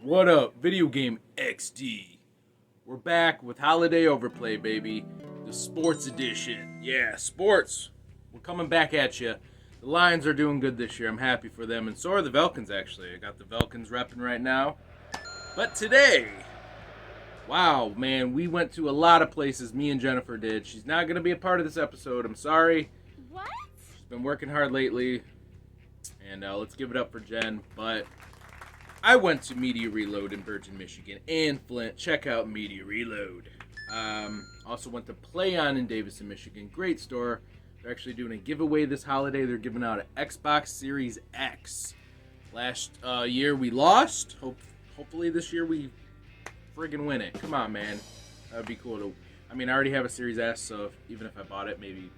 What up, Video Game XD? We're back with Holiday Overplay, baby. The sports edition. Yeah, sports. We're coming back at you. The Lions are doing good this year. I'm happy for them, and so are the Velkins, actually. I got the Velkins repping right now. But today, wow, man, we went to a lot of places. Me and Jennifer did. She's not going to be a part of this episode. I'm sorry. What? She's been working hard lately, and let's give it up for Jen. But I went to Media Reload in Burton, Michigan, and Flint. Check out Media Reload. Also went to Play On in Davison, Michigan. Great store. They're actually doing a giveaway this holiday. They're giving out an Xbox Series X. Last year we lost. Hopefully this year we friggin' win it. Come on, man. That would be cool to... I mean, I already have a Series S, so even if I bought it, maybe...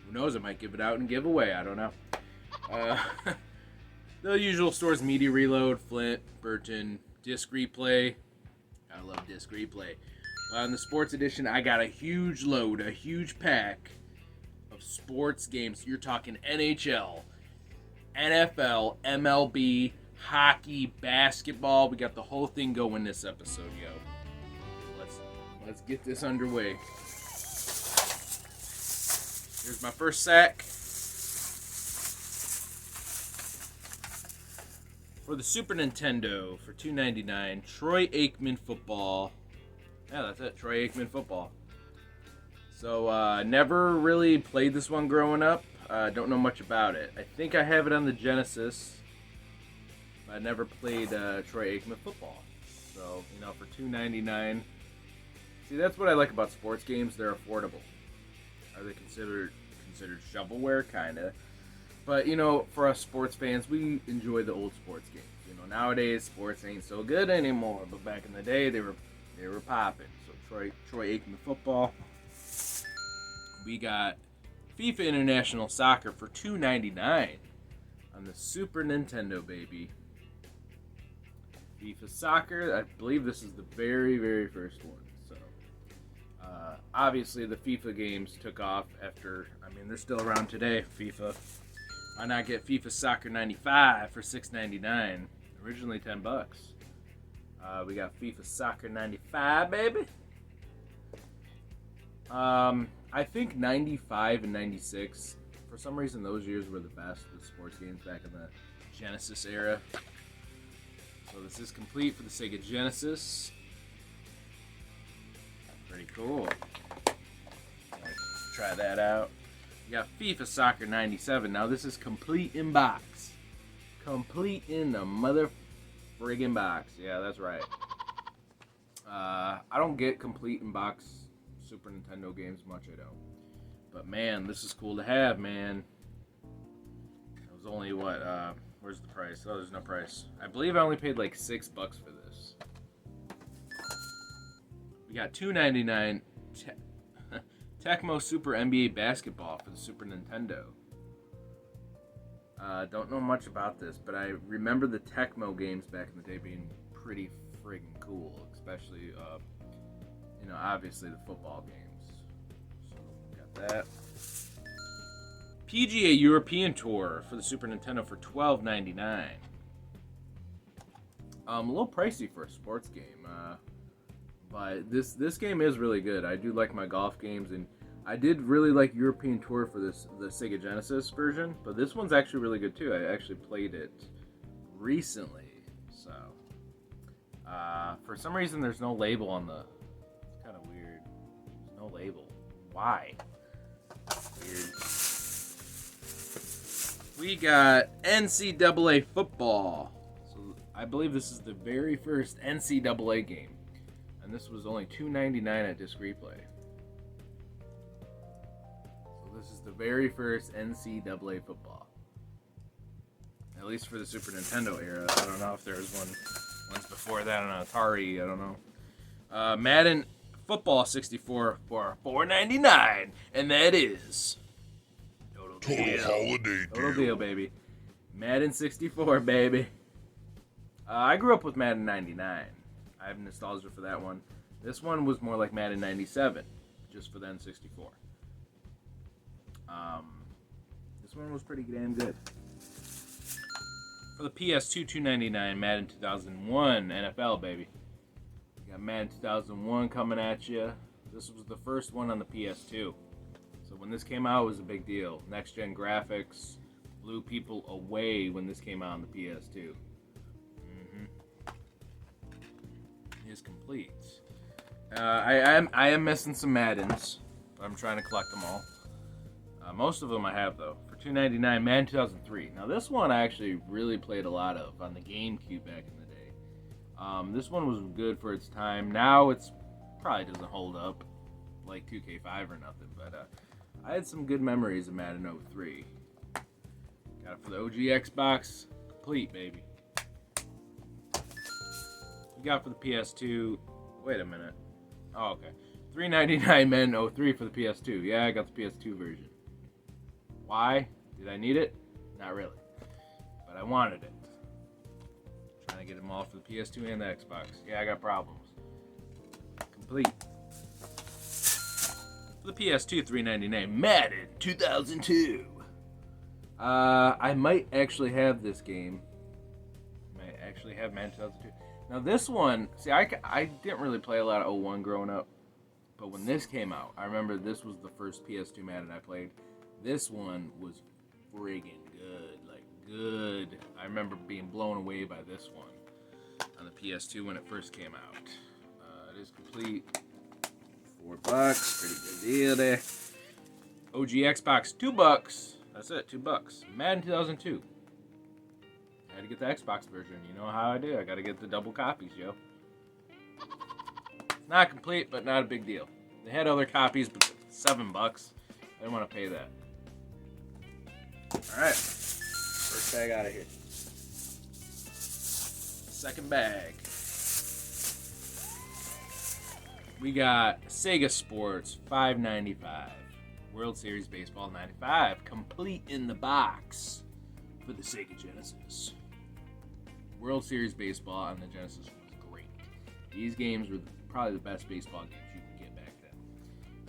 Who knows? I might give it out and give away. I don't know. The usual stores: Media Reload, Flint, Burton, Disc Replay. I love Disc Replay. In the sports edition, I got a huge load, a huge pack of sports games. You're talking NHL, NFL, MLB, hockey, basketball. We got the whole thing going this episode, yo. Let's get this underway. Here's my first sack. For the Super Nintendo, for $2.99, Troy Aikman Football. Yeah, that's it, Troy Aikman Football. So, never really played this one growing up. Don't know much about it. I think I have it on the Genesis. I never played Troy Aikman Football. So, for $2.99. See, that's what I like about sports games. They're affordable. Are they considered shovelware? Kinda. But, for us sports fans, we enjoy the old sports games. Nowadays, sports ain't so good anymore. But back in the day, they were popping. So, Troy Aikman Football. We got FIFA International Soccer for $2.99 on the Super Nintendo, baby. FIFA Soccer, I believe this is the very, very first one. So, obviously, the FIFA games took off after, they're still around today, FIFA. Why not get FIFA Soccer 95 for $6.99? Originally $10. We got FIFA Soccer 95, baby. I think 95 and 96, for some reason, those years were the best with sports games back in the Genesis era. So this is complete for the Sega Genesis. Pretty cool. Try that out. We got FIFA Soccer 97. Now this is complete in box. Complete in the mother friggin' box. Yeah, that's right. I don't get complete in box Super Nintendo games much, I don't. But man, this is cool to have, man. It was only what, where's the price? Oh, there's no price. I believe I only paid like $6 for this. We got $2.99 Tecmo Super NBA Basketball for the Super Nintendo. Don't know much about this, but I remember the Tecmo games back in the day being pretty friggin' cool, especially, obviously the football games. So, got that. PGA European Tour for the Super Nintendo for $12.99. A little pricey for a sports game, but this game is really good. I do like my golf games, and I did really like European Tour for the Sega Genesis version, but this one's actually really good too. I actually played it recently, so for some reason there's no label on the. It's kind of weird. There's no label. Why? Weird. We got NCAA football. So I believe this is the very first NCAA game, and this was only $2.99 at Disc Replay. This is the very first NCAA football. At least for the Super Nintendo era. I don't know if there was ones before that on Atari. I don't know. Madden Football 64 for $4.99. And that is... Total holiday deal. Total deal, baby. Madden 64, baby. I grew up with Madden 99. I have nostalgia for that one. This one was more like Madden 97. Just for the N64. This one was pretty damn good. For the PS2, $2.99, Madden 2001, NFL, baby. You got Madden 2001 coming at you. This was the first one on the PS2. So when this came out, it was a big deal. Next-gen graphics blew people away when this came out on the PS2. It is complete. I am missing some Maddens. I'm trying to collect them all. Most of them I have, though. For $2.99, Madden 2003. Now, this one I actually really played a lot of on the GameCube back in the day. This one was good for its time. Now, it's probably doesn't hold up like 2K5 or nothing, but I had some good memories of Madden 03. Got it for the OG Xbox. Complete, baby. You got for the PS2. Wait a minute. Oh, okay. $3.99 Madden 03 for the PS2. Yeah, I got the PS2 version. Why? Did I need it? Not really. But I wanted it. Trying to get them all for the PS2 and the Xbox. Yeah, I got problems. Complete. For the PS2, $3.99 Madden 2002. I might actually have this game. Might actually have Madden 2002. Now this one, see, I didn't really play a lot of 01 growing up. But when this came out, I remember this was the first PS2 Madden I played. This one was friggin' good, like good. I remember being blown away by this one on the PS2 when it first came out. It is complete. $4, pretty good deal there. OG Xbox, $2. That's it, $2. Madden 2002. I had to get the Xbox version. You know how I do. I got to get the double copies, yo. Not complete, but not a big deal. They had other copies, but $7. I didn't want to pay that. Alright. First bag out of here. Second bag. We got Sega Sports $5.95. World Series Baseball 95. Complete in the box for the Sega Genesis. World Series Baseball on the Genesis was great. These games were probably the best baseball games you could get back then.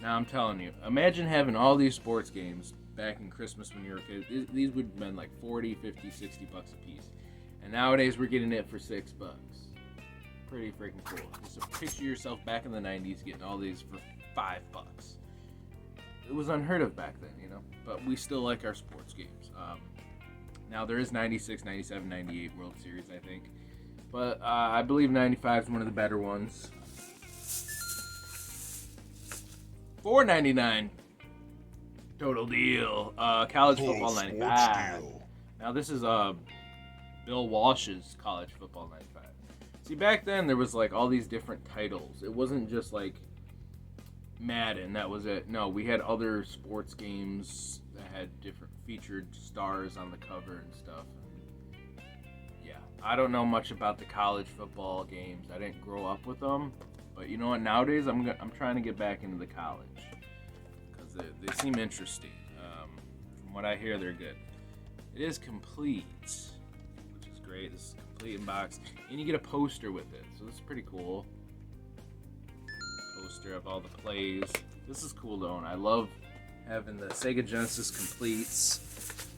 Now I'm telling you, imagine having all these sports games back in Christmas when you were a kid. These would have been like 40, 50, 60 bucks a piece. And nowadays we're getting it for $6. Pretty freaking cool. Just picture yourself back in the 90s getting all these for $5. It was unheard of back then, you know, but we still like our sports games. Now there is 96, 97, 98 World Series, I think. But I believe 95 is one of the better ones. $4.99 total deal. College football 95. Now this is Bill Walsh's college football 95. See, back then there was like all these different titles. It wasn't just like Madden, that was it. No, we had other sports games that had different featured stars on the cover and stuff. Yeah, I don't know much about the college football games. I didn't grow up with them, but you know what? Nowadays, I'm trying to get back into the college because they seem interesting. From what I hear, they're good. It is complete, which is great. This is complete in box, and you get a poster with it, so this is pretty cool. Poster of all the plays. This is cool to own. I love having the Sega Genesis completes.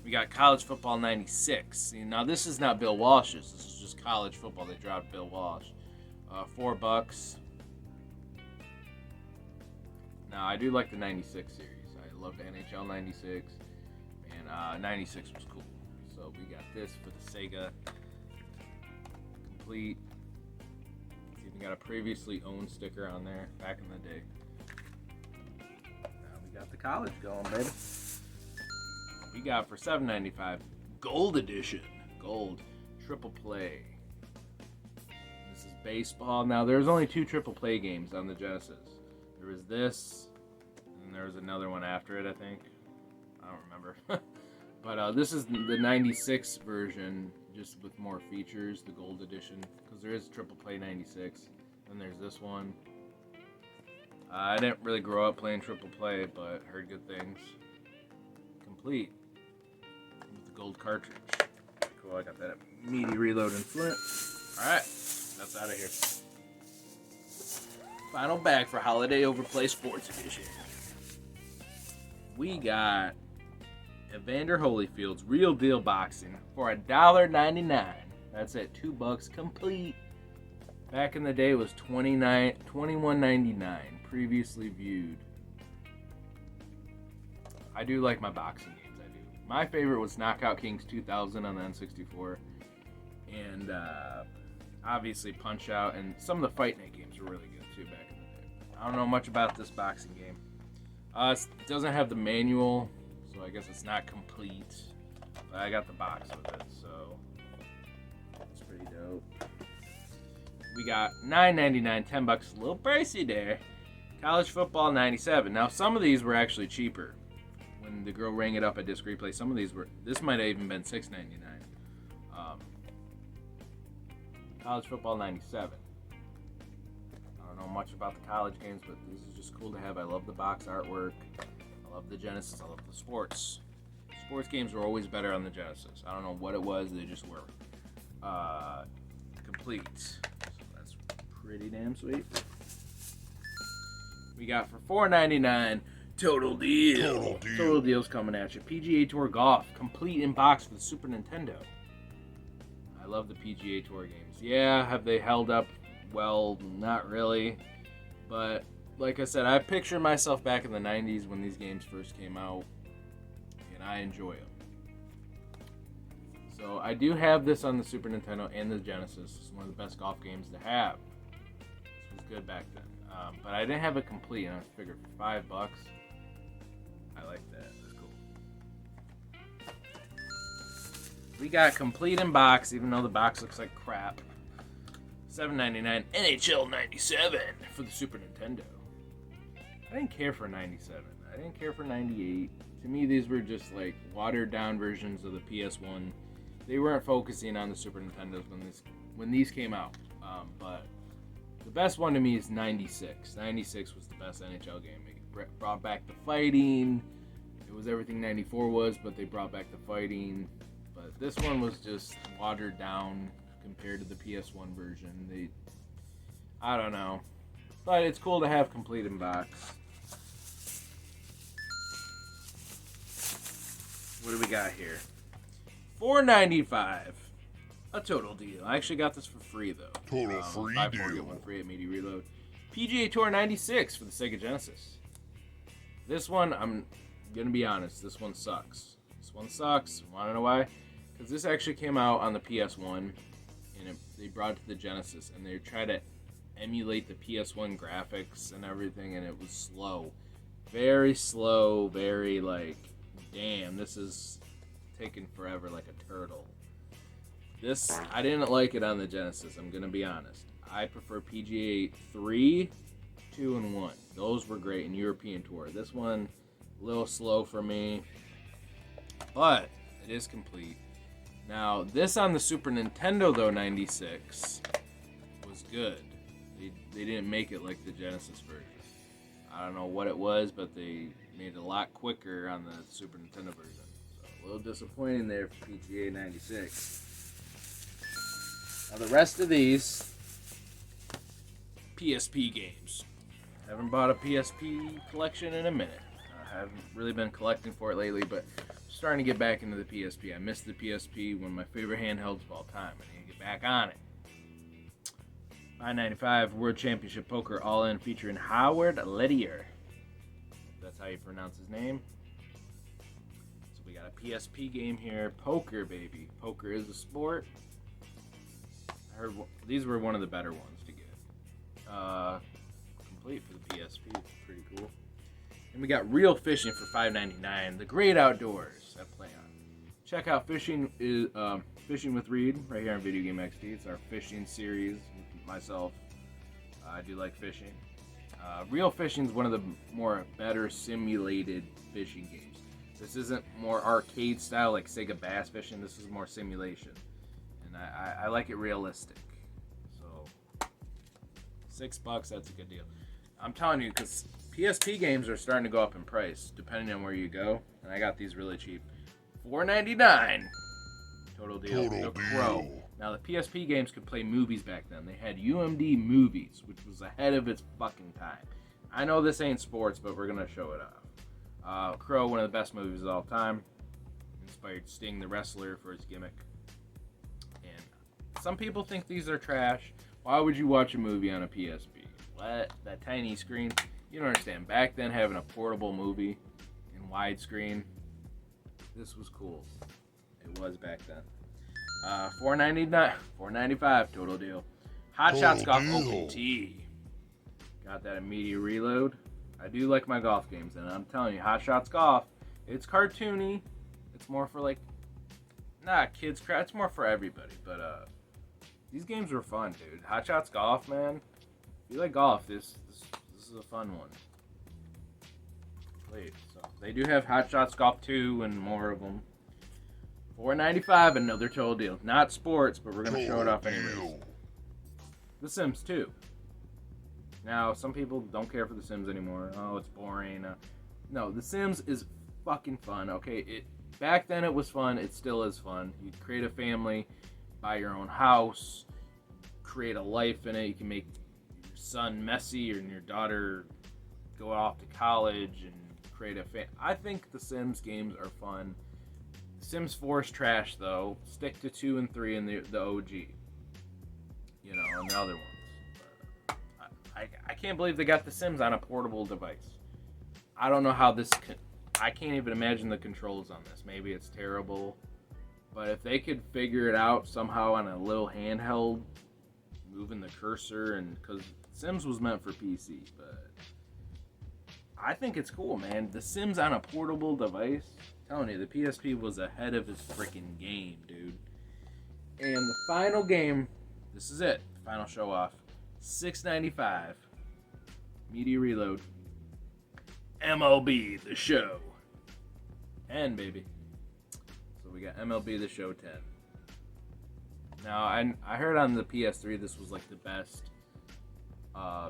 We got college football 96. See, now this is not Bill Walsh's. This is just college football. They dropped Bill Walsh. $4. Now I do like the 96 series. I love the NHL 96, and 96 was cool. So we got this for the Sega complete. Even got a previously owned sticker on there back in the day. Now we got the college going, baby. We got for $7.95 Gold Edition. Gold Triple Play. This is baseball. Now there's only 2 Triple Play games on the Genesis. There was this, and there was another one after it, I think. I don't remember. But this is the 96 version, just with more features, the Gold Edition, because there is Triple Play 96. Then there's this one. I didn't really grow up playing Triple Play, but heard good things. Complete with the gold cartridge. Cool, I got that meaty reload in front. Alright, that's out of here. Final bag for Holiday Overplay Sports Edition. We got Evander Holyfield's Real Deal Boxing for $1.99. That's at $2 complete. Back in the day, it was $21.99. Previously viewed. I do like my boxing games. I do. My favorite was Knockout Kings 2000 on the N64, and obviously Punch Out, and some of the Fight Night games were really good too back in the day. I don't know much about this boxing game. It doesn't have the manual, so I guess it's not complete. But I got the box with it, so it's pretty dope. We got $9.99, $10, a little pricey there. College Football 97. Now some of these were actually cheaper. When the girl rang it up at Disc Replay, some of these were. This might have even been $6.99. College Football 97. I don't know much about the college games, but this is just cool to have. I love the box artwork. I love the Genesis. I love the sports. Sports games were always better on the Genesis. I don't know what it was. They just were complete. So that's pretty damn sweet. We got for $4.99. Total Deal. Total Deal's coming at you. PGA Tour Golf, complete in box for the Super Nintendo. I love the PGA Tour games. Yeah, have they held up? Well, not really. But like I said, I picture myself back in the 90s when these games first came out, and I enjoy them. So I do have this on the Super Nintendo and the Genesis. It's one of the best golf games to have. This was good back then. But I didn't have it complete, and I figured for $5, I like that. That's cool. We got complete in box, even though the box looks like crap. $7.99 NHL 97 for the Super Nintendo. I didn't care for 97. I didn't care for 98. To me, these were just like watered down versions of the PS1. They weren't focusing on the Super Nintendos when these came out. But the best one to me is 96. 96 was the best NHL game. It brought back the fighting. It was everything 94 was, but they brought back the fighting. But this one was just watered down compared to the PS1 version. I don't know. But it's cool to have complete in box. What do we got here? $4.95. A Total Deal. I actually got this for free though. Total free buy deal. 4, get 1 free at Media Reload. PGA Tour 96 for the Sega Genesis. This one, I'm gonna be honest, this one sucks. This one sucks. Wanna know why? Because this actually came out on the PS1, and they brought it to the Genesis, and they tried to emulate the PS1 graphics and everything, and it was slow. Very slow, very like, damn, this is taking forever like a turtle. This, I didn't like it on the Genesis, I'm going to be honest. I prefer PGA 3, 2, and 1. Those were great in European Tour. This one, a little slow for me, but it is complete. Now, this on the Super Nintendo, though, 96, was good. They didn't make it like the Genesis version. I don't know what it was, but they made it a lot quicker on the Super Nintendo version. So, a little disappointing there for PGA 96. Now the rest of these PSP games. Haven't bought a PSP collection in a minute. I haven't really been collecting for it lately, but I'm starting to get back into the PSP. I missed the PSP, one of my favorite handhelds of all time. I need to get back on it. $5.95 World Championship Poker All-In featuring Howard Lettier. That's how you pronounce his name. So we got a PSP game here. Poker, baby. Poker is a sport. Heard these were one of the better ones to get. Complete for the PSP, pretty cool. And we got Real Fishing for $5.99. The Great Outdoors at Play On. Check out Fishing with Reed right here on Video Game XD. It's our fishing series with myself. I do like fishing. Real Fishing is one of the better simulated fishing games. This isn't more arcade style like Sega Bass Fishing. This is more simulation. And I like it realistic. So, $6, that's a good deal. I'm telling you, because PSP games are starting to go up in price, depending on where you go. And I got these really cheap. $4.99. Total Deal. The Crow. Now, the PSP games could play movies back then. They had UMD movies, which was ahead of its fucking time. I know this ain't sports, but we're going to show it off. Crow, one of the best movies of all time. inspired Sting the wrestler for his gimmick. And some people think these are trash. Why would you watch a movie on a PSP? What? That tiny screen? You don't understand. Back then, having a portable movie in widescreen, this was cool. It was back then. $4.99, $4.95 total deal. Hot Shots Golf Open T. Got that immediate reload. I do like my golf games, and I'm telling you, Hot Shots Golf, it's cartoony. It's more for kids. It's more for everybody. But these games were fun, dude. Hot Shots Golf, man. If you like golf, this is a fun one. Wait, so they do have Hot Shots Golf 2 and more of them. $4.95, another total deal. Not sports, but we're gonna show it off anyways. The Sims 2. Now, some people don't care for The Sims anymore. Oh, it's boring. No, The Sims is fucking fun. Okay, back then it was fun. It still is fun. You create a family, buy your own house, create a life in it. You can make your son messy and your daughter go off to college and create a family. I think The Sims games are fun. Sims 4 is trash, though. Stick to 2 and 3 and the OG. You know, and the other ones. But I can't believe they got The Sims on a portable device. I don't know how this I can't even imagine the controls on this. Maybe it's terrible. But if they could figure it out somehow on a little handheld, moving the cursor, and because Sims was meant for PC, but I think it's cool, man. The Sims on a portable device. I'm telling you, the PSP was ahead of its freaking game, dude. And the final game, this is it. Final show off. $6.95. Media reload. MLB The Show 10, baby. So we got MLB The Show 10. Now, I heard on the PS3 this was like the best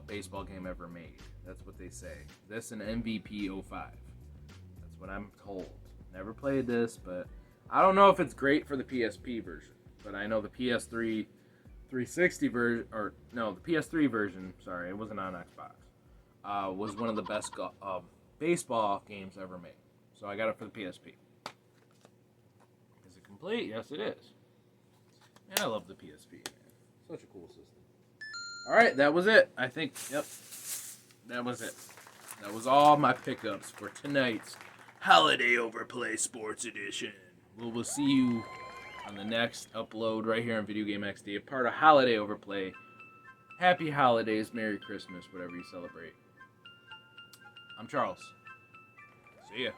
baseball game ever made. That's what they say. This and MVP 05. That's what I'm told. Never played this, but I don't know if it's great for the PSP version. But I know the PS3 360 version, or no, the PS3 version, sorry, it wasn't on Xbox, was one of the best baseball games ever made. So I got it for the PSP. Is it complete? Yes, it is. Man, I love the PSP, man. Such a cool system. Alright, that was it. I think, yep, that was it. That was all my pickups for tonight's Holiday Overplay Sports Edition. We'll see you on the next upload right here on Video Game XD, a part of Holiday Overplay. Happy holidays, Merry Christmas, whatever you celebrate. I'm Charles. See ya.